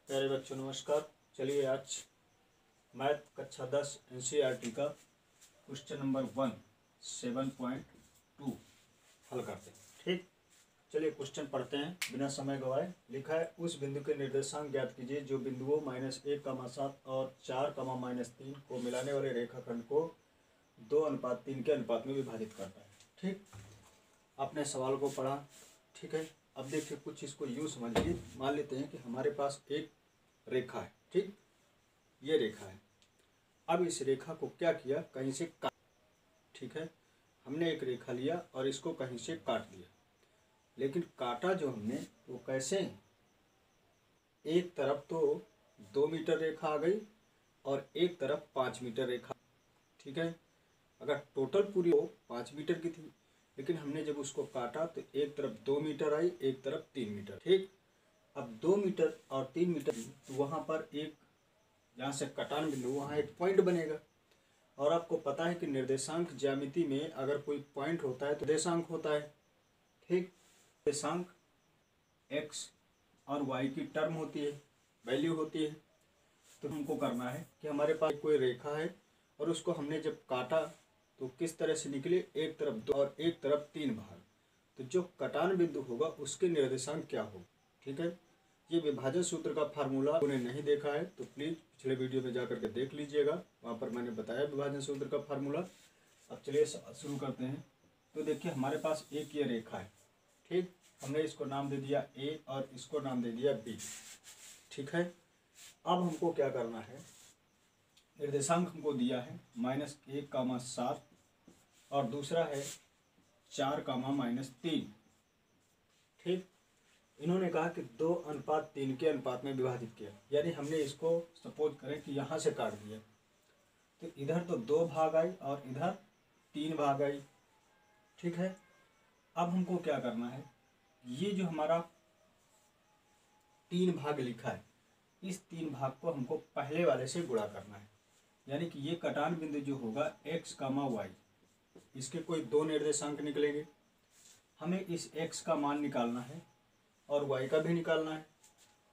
प्यारे बच्चों नमस्कार। चलिए आज मैथ कक्षा 10 एनसीईआरटी का क्वेश्चन नंबर 1 7.2 हल करते हैं। ठीक, चलिए क्वेश्चन पढ़ते हैं बिना समय गवाए। लिखा है उस बिंदु के निर्देशांक ज्ञात कीजिए जो बिंदुओं -1, 7 और 4, -3 को मिलाने वाले रेखाखंड को 2:3 के अनुपात में विभाजित करता है। ठीक, आपने सवाल को पढ़ा। ठीक है, अब देखिए कुछ इसको यूँ समझिए। मान लेते हैं कि हमारे पास एक रेखा है। ठीक, ये रेखा है। अब इस रेखा को क्या किया, कहीं से काट। ठीक है, हमने एक रेखा लिया और इसको कहीं से काट दिया। लेकिन काटा जो हमने वो कैसे, एक तरफ तो 2 मीटर रेखा आ गई और एक तरफ 5 मीटर रेखा। ठीक है, अगर टोटल पूरी हो 5 मीटर की थी, लेकिन हमने जब उसको काटा तो एक तरफ 2 मीटर आई, एक तरफ 3 मीटर। ठीक, अब 2 मीटर और 3 मीटर तो वहाँ पर एक, जहाँ से कटान बिंदु वहाँ एक पॉइंट बनेगा। और आपको पता है कि निर्देशांक ज्यामिति में अगर कोई पॉइंट होता है तो निर्देशांक होता है। ठीक, निर्देशांक एक्स और वाई की टर्म होती है, वैल्यू होती है। तो हमको करना है कि हमारे पास कोई रेखा है और उसको हमने जब काटा तो किस तरह से निकले, एक तरफ 2 और एक तरफ 3 भाग। तो जो कटान बिंदु होगा उसके निर्देशांक क्या होगा। ठीक है, ये विभाजन सूत्र का फार्मूला उन्हें नहीं देखा है तो प्लीज़ पिछले वीडियो में जाकर के देख लीजिएगा, वहाँ पर मैंने बताया विभाजन सूत्र का फार्मूला। अब चलिए शुरू करते हैं। तो देखिए हमारे पास एक ये रेखा है। ठीक, हमने इसको नाम दे दिया ए और इसको नाम दे दिया बी। ठीक है, अब हमको क्या करना है, निर्देशांक हमको दिया है -1, 7 और दूसरा है 4, -3। ठीक, इन्होंने कहा कि 2:3 के अनुपात में विभाजित किया। यानी हमने इसको सपोज करें कि यहाँ से काट दिया तो इधर तो 2 भाग आई और इधर 3 भाग आई। ठीक है, अब हमको क्या करना है, ये जो हमारा 3 भाग लिखा है इस 3 भाग को हमको पहले वाले से गुणा करना है। यानी कि ये कटान बिंदु जो होगा x, y, इसके कोई 2 निर्देशांक निकलेंगे। हमें इस x का मान निकालना है और y का भी निकालना है।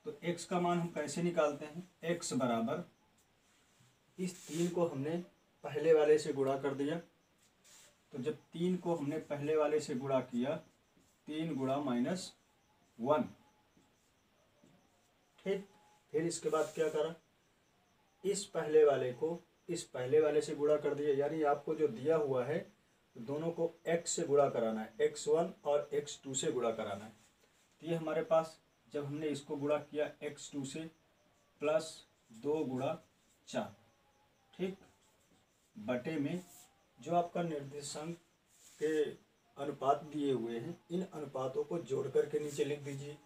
तो x का मान हम कैसे निकालते हैं, x बराबर इस 3 को हमने पहले वाले से गुणा कर दिया। तो जब 3 को हमने पहले वाले से गुणा किया, 3 गुणा -1। ठीक, फिर इसके बाद क्या करा, इस पहले वाले को इस पहले वाले से गुणा कर दिया। यानी आपको जो दिया हुआ है तो दोनों को x से गुणा कराना है, x1 और x2 से गुणा कराना है। तो ये हमारे पास जब हमने इसको गुणा किया x2 से +2 × 4। ठीक, बटे में जो आपका निर्देशांक के अनुपात दिए हुए हैं इन अनुपातों को जोड़ करके नीचे लिख दीजिए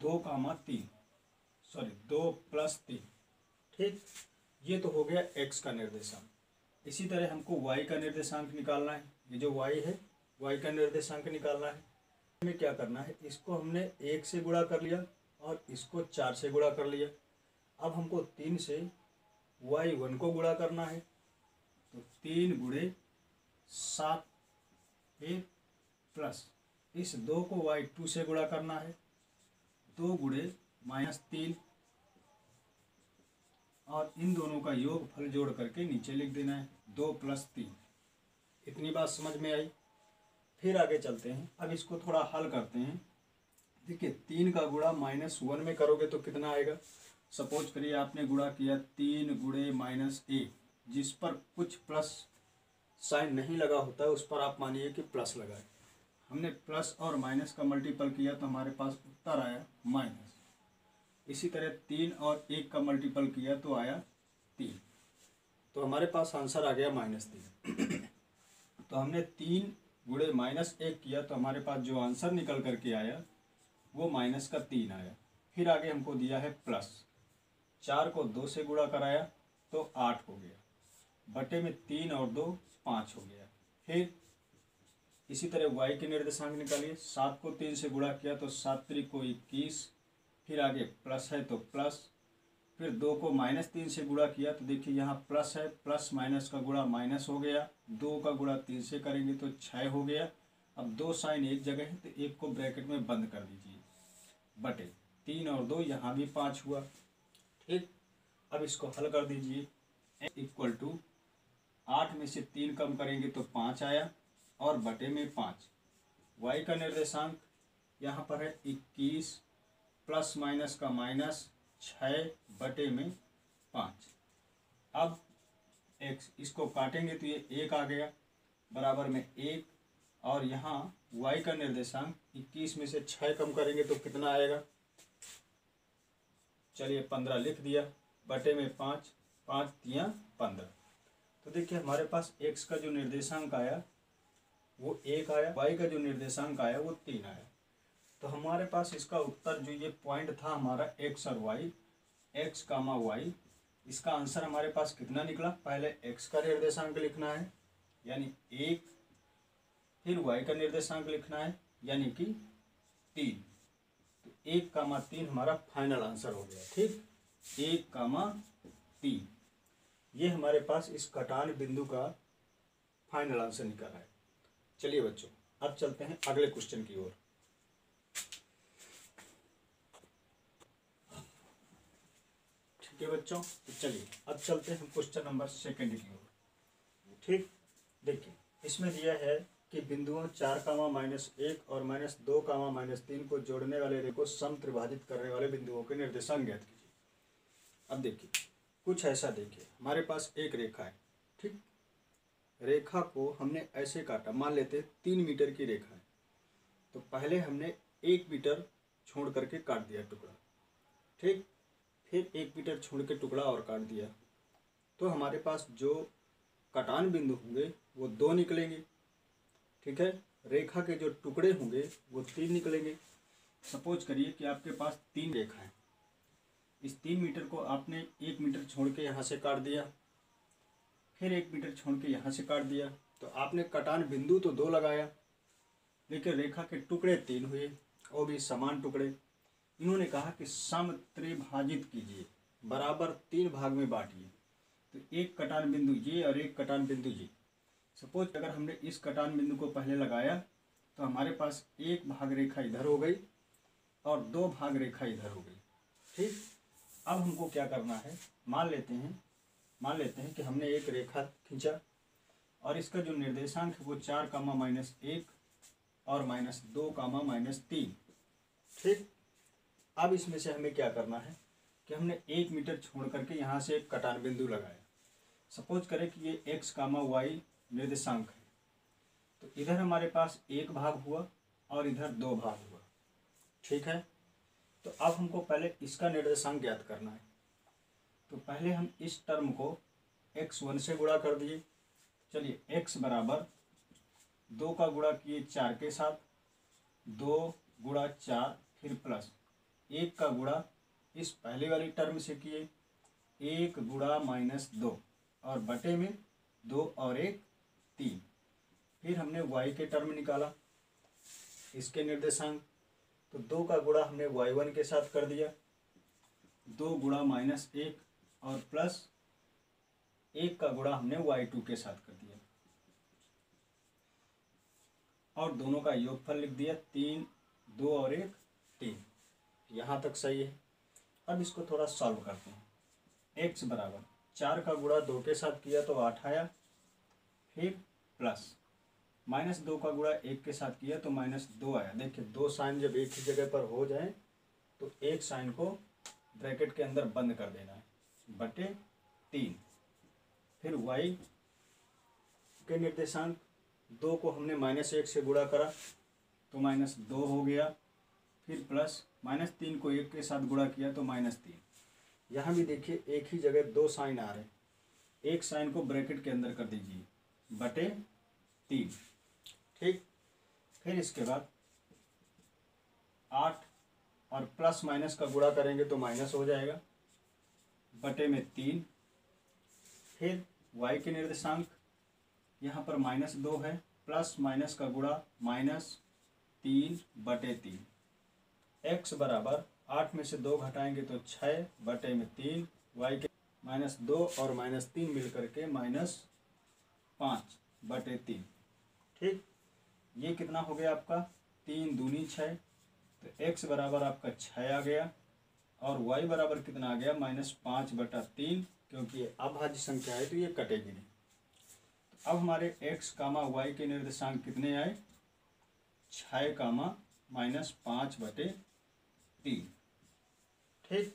2 + 3। ठीक, ये तो हो गया x का निर्देशांक। इसी तरह हमको y का निर्देशांक निकालना है। ये जो y है y का निर्देशांक निकालना है। हमें क्या करना है, इसको हमने 1 से गुणा कर लिया और इसको 4 से गुणा कर लिया। अब हमको 3 से y1 को गुणा करना है। तो 3 × 7 फिर प्लस इस 2 को y2 से गुणा करना है, 2 × -3 और इन दोनों का योग फल जोड़ करके नीचे लिख देना है 2 + 3। इतनी बात समझ में आई। फिर आगे चलते हैं, अब इसको थोड़ा हल करते हैं। देखिए 3 का गुणा -1 में करोगे तो कितना आएगा। सपोज करिए आपने गुणा किया 3 × -1, जिस पर कुछ प्लस साइन नहीं लगा होता है उस पर आप मानिए कि प्लस लगाए। हमने प्लस और माइनस का मल्टीपल किया तो हमारे पास उत्तर आया माइनस। इसी तरह 3 और 1 का मल्टीपल किया तो आया 3, तो हमारे पास आंसर आ गया -3। तो हमने 3 × -1 किया तो हमारे पास जो आंसर निकल करके आया वो -3 आया। फिर आगे हमको दिया है प्लस, 4 को 2 से गुणा कराया तो 8 हो गया, बटे में 3 और 2 5 हो गया। फिर इसी तरह y के निर्देशांक निकालिए, 7 को 3 से गुणा किया तो 7 × 3 को 21। फिर आगे प्लस है तो प्लस, फिर 2 को -3 से गुणा किया तो देखिए यहाँ प्लस है, प्लस माइनस का गुणा माइनस हो गया, 2 का गुणा 3 से करेंगे तो 6 हो गया। अब 2 साइन एक जगह है तो एक को ब्रैकेट में बंद कर दीजिए, बटे 3 और 2 यहाँ भी 5 हुआ। ठीक, अब इसको हल कर दीजिए। इक्वल टू 8 में से 3 कम करेंगे तो 5 आया और बटे में 5। y का निर्देशांक यहाँ पर है 21 प्लस माइनस का माइनस 6 बटे में 5। अब x इसको काटेंगे तो ये 1 आ गया बराबर में 1 और यहाँ y का निर्देशांक 21 में से 6 कम करेंगे तो कितना आएगा? चलिए 15 लिख दिया बटे में 5, 5 तिया 15। तो देखिए हमारे पास x का जो निर्देशांक आया वो 1 आया, y का जो निर्देशांक आया वो 3 आया। तो हमारे पास इसका उत्तर जो ये पॉइंट था हमारा x और y, x कामा y, इसका आंसर हमारे पास कितना निकला? पहले x का निर्देशांक लिखना है यानी 1, फिर y का निर्देशांक लिखना है यानी कि 3। तो 1 कामा 3 हमारा फाइनल आंसर हो गया। ठीक, 1 कामा 3 ये हमारे पास इस कटान बिंदु का फाइनल आंसर निकला है। चलिए बच्चों अब चलते हैं अगले क्वेश्चन की ओर। ठीक है बच्चों, तो चलिए अब चलते हैं क्वेश्चन नंबर 2 की ओर। ठीक, देखिए इसमें दिया है कि बिंदुओं 4 कामा -1 और -2 कामा -3 को जोड़ने वाले रेखा को सम त्रिभाजित करने वाले बिंदुओं के निर्देशांक ज्ञात कीजिए। अब देखिए कुछ ऐसा, देखिए हमारे पास एक रेखा है। ठीक, रेखा को हमने ऐसे काटा, मान लेते 3 मीटर की रेखा है तो पहले हमने 1 मीटर छोड़ करके काट दिया टुकड़ा। ठीक, फिर 1 मीटर छोड़ के टुकड़ा और काट दिया तो हमारे पास जो कटान बिंदु होंगे वो 2 निकलेंगे। ठीक है, रेखा के जो टुकड़े होंगे वो 3 निकलेंगे। सपोज करिए कि आपके पास 3 रेखा है, इस 3 मीटर को आपने 1 मीटर छोड़ के यहाँ से काट दिया, फिर 1 मीटर छोड़ के यहाँ से काट दिया, तो आपने कटान बिंदु तो 2 लगाया लेकिन रेखा के टुकड़े 3 हुए और भी समान टुकड़े। इन्होंने कहा कि सम त्रिभाजित कीजिए, बराबर 3 भाग में बांटिए। तो एक कटान बिंदु ये और एक कटान बिंदु ये। सपोज अगर हमने इस कटान बिंदु को पहले लगाया तो हमारे पास 1 भाग रेखा इधर हो गई और 2 भाग रेखा इधर हो गई। ठीक, अब हमको क्या करना है, मान लेते हैं कि हमने एक रेखा खींचा और इसका जो निर्देशांक है वो 4 कामा -1 और -2 कामा -3। ठीक, अब इसमें से हमें क्या करना है कि हमने 1 मीटर छोड़ करके यहाँ से एक कटान बिंदु लगाया। सपोज करें कि ये x कामा y निर्देशांक है तो इधर हमारे पास 1 भाग हुआ और इधर 2 भाग हुआ। ठीक है, तो अब हमको पहले इसका निर्देशांक ज्ञात करना है। तो पहले हम इस टर्म को x1 से गुणा कर दिए। चलिए x बराबर 2 का गुणा किए 4 के साथ, 2 गुणा 4 फिर प्लस 1 का गुणा इस पहले वाली टर्म से किए, 1 गुणा -2 और बटे में 2 और 1 3। फिर हमने y के टर्म निकाला, इसके निर्देशांक, तो 2 का गुणा हमने y1 के साथ कर दिया, 2 गुणा -1 और प्लस 1 का गुणा हमने y2 के साथ कर दिया और दोनों का योगफल लिख दिया 3, 2 और 1 3। यहाँ तक सही है। अब इसको थोड़ा सॉल्व करते हैं। x बराबर 4 का गुणा 2 के साथ किया तो 8 आया, फिर प्लस -2 का गुणा 1 के साथ किया तो -2 आया। देखिए 2 साइन जब एक ही जगह पर हो जाए तो एक साइन को ब्रैकेट के अंदर बंद कर देना है, बटे 3। फिर y के निर्देशांक 2 को हमने -1 से गुणा करा तो -2 हो गया, फिर प्लस -3 को 1 के साथ गुणा किया तो -3। यहाँ भी देखिए एक ही जगह 2 साइन आ रहे हैं, एक साइन को ब्रैकेट के अंदर कर दीजिए, बटे 3। ठीक, फिर इसके बाद 8 और प्लस माइनस का गुणा करेंगे तो माइनस हो जाएगा, बटे में 3। फिर y के निर्देशांक यहाँ पर -2 है, प्लस माइनस का गुणा -3 बटे 3। x बराबर 8 में से 2 घटाएंगे तो 6 बटे में 3, y के -2 और -3 मिल करके -5 बटे 3। ठीक, ये कितना हो गया आपका 3 दूनी 6, तो x बराबर आपका 6 आ गया और y बराबर कितना आ गया -5/3, क्योंकि ये अभाज्य संख्या है तो ये कटेगी नहीं। तो अब हमारे x कामा y के निर्देशांक कितने आए 6 कामा -5/3। ठीक।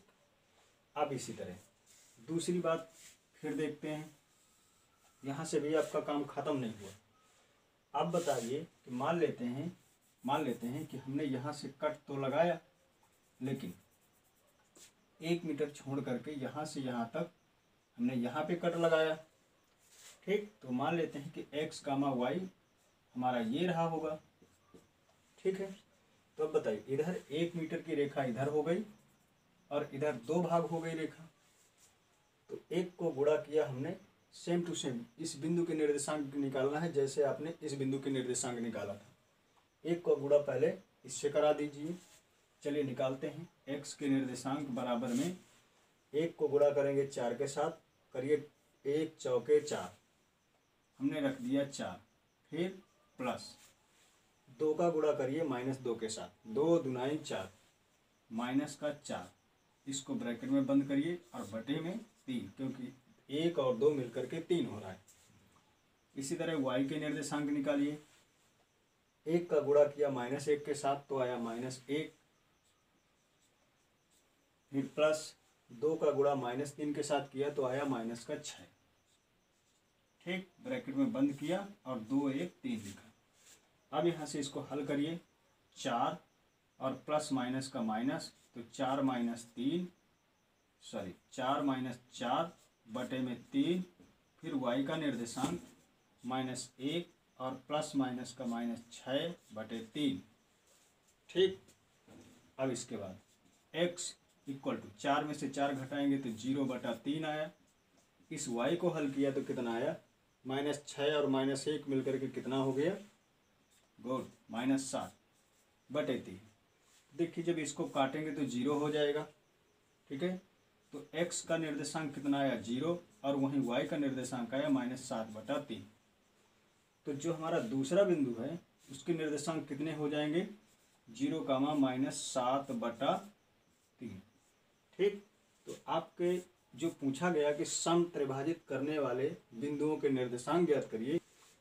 अब इसी तरह दूसरी बात फिर देखते हैं, यहाँ से भी आपका काम ख़त्म नहीं हुआ। अब बताइए कि मान लेते हैं कि हमने यहाँ से कट तो लगाया, लेकिन 1 मीटर छोड़ करके यहाँ से यहाँ तक हमने यहाँ पे कट लगाया। ठीक। तो मान लेते हैं कि x कामा y हमारा ये रहा होगा। ठीक है। तो अब बताइए, इधर 1 मीटर की रेखा इधर हो गई और इधर 2 भाग हो गई रेखा। तो एक को गुणा किया हमने सेम टू सेम, इस बिंदु के निर्देशांक निकालना है जैसे आपने इस बिंदु के निर्देशांक निकाला था। एक को गुणा पहले इससे करा दीजिए। चलिए निकालते हैं। x के निर्देशांक बराबर में 1 को गुणा करेंगे 4 के साथ, करिए 1 चौके 4, हमने रख दिया 4, फिर प्लस 2 का गुणा करिए -2 के साथ, 2 दूनाई 4 माइनस का 4, इसको ब्रैकेट में बंद करिए और बटे में 3, क्योंकि 1 और 2 मिलकर के 3 हो रहा है। इसी तरह y के निर्देशांक निकालिए। 1 का गुणा किया -1 के साथ तो आया -1, फिर प्लस 2 का गुणा -3 के साथ किया तो आया -6। ठीक। ब्रैकेट में बंद किया और 2 1 3 लिखा। अब यहाँ से इसको हल करिए, 4 और प्लस माइनस का माइनस, तो 4 -4 बटे में 3, फिर y का निर्देशांक -1 और प्लस माइनस का -6/3। ठीक। अब इसके बाद x इक्वल टू 4 में से 4 घटाएंगे तो 0/3 आया। इस y को हल किया तो कितना आया -6 और -1 मिलकर के कितना हो गया, गुड, -7/3। देखिए जब इसको काटेंगे तो 0 हो जाएगा। ठीक है। तो x का निर्देशांक कितना आया 0 और वहीं y का निर्देशांक आया -7/3। तो जो हमारा दूसरा बिंदु है उसके निर्देशांक कितने हो जाएंगे 0, -7/3। ठीक। तो आपके जो पूछा गया कि सम त्रिभाजित करने वाले बिंदुओं के निर्देशांक ज्ञात करिए,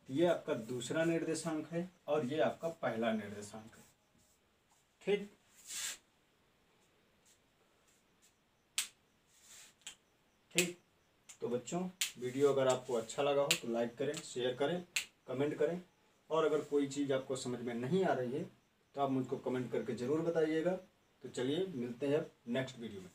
ये आपका दूसरा निर्देशांक है और ये आपका पहला निर्देशांक है। ठीक। ठीक। तो बच्चों, वीडियो अगर आपको अच्छा लगा हो तो लाइक करें, शेयर करें, कमेंट करें, और अगर कोई चीज़ आपको समझ में नहीं आ रही है तो आप मुझको कमेंट करके ज़रूर बताइएगा। तो चलिए मिलते हैं अब नेक्स्ट वीडियो में।